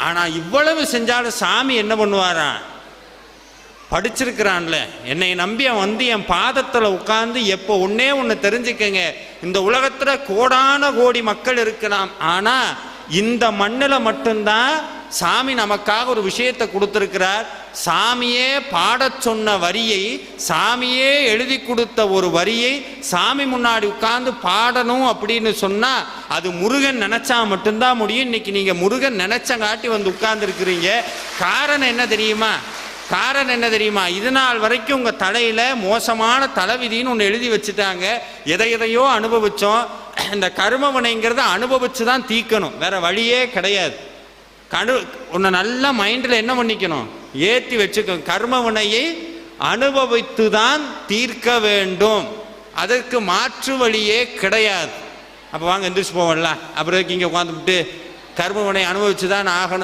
ஆனால் இவ்வளவு செஞ்சாலும் சாமி என்ன பண்ணுவாரா? படிச்சிருக்கிறான்ல, என்னை நம்பி அவன் வந்து என் பாதத்தில் உட்கார்ந்து எப்போ ஒன்னே ஒன்று தெரிஞ்சுக்கங்க, இந்த உலகத்தில் கோடான கோடி மக்கள் இருக்கலாம், ஆனால் இந்த மண்ணில் மட்டும்தான் சாமி நமக்காக ஒரு விஷயத்தை கொடுத்துருக்கிறார். சாமியே பாடச் சொன்ன வரியை, சாமியே எழுதி கொடுத்த ஒரு வரியை சாமி முன்னாடி உட்கார்ந்து பாடணும் அப்படின்னு சொன்னால் அது முருகன் நினச்சா மட்டும்தான் முடியும். இன்னைக்கு நீங்கள் முருகன் நினச்சங்காட்டி வந்து உட்கார்ந்துருக்கிறீங்க. காரணம் என்ன தெரியுமா? காரணம் என்ன தெரியுமா? இது நாள் வரைக்கும் உங்கள் தலையில் மோசமான தலைவிதின்னு ஒன்று எழுதி வச்சுட்டாங்க. எதையோ அனுபவித்தோம். இந்த கர்மவினைங்கிறத அனுபவிச்சு தான் தீர்க்கணும், வேற வழியே கிடையாது. உன்னை நல்லா மைண்டில் என்ன பண்ணிக்கணும், ஏற்றி வச்சுக்கணும். கர்மவினையை அனுபவித்து தான் தீர்க்க வேண்டும், அதற்கு மாற்று வழியே கிடையாது. அப்போ வாங்க எந்திரிச்சு போவோம்ல, அப்புறம் இங்கே உட்காந்துவிட்டு கர்மவினை அனுபவிச்சு தான் ஆகணும்.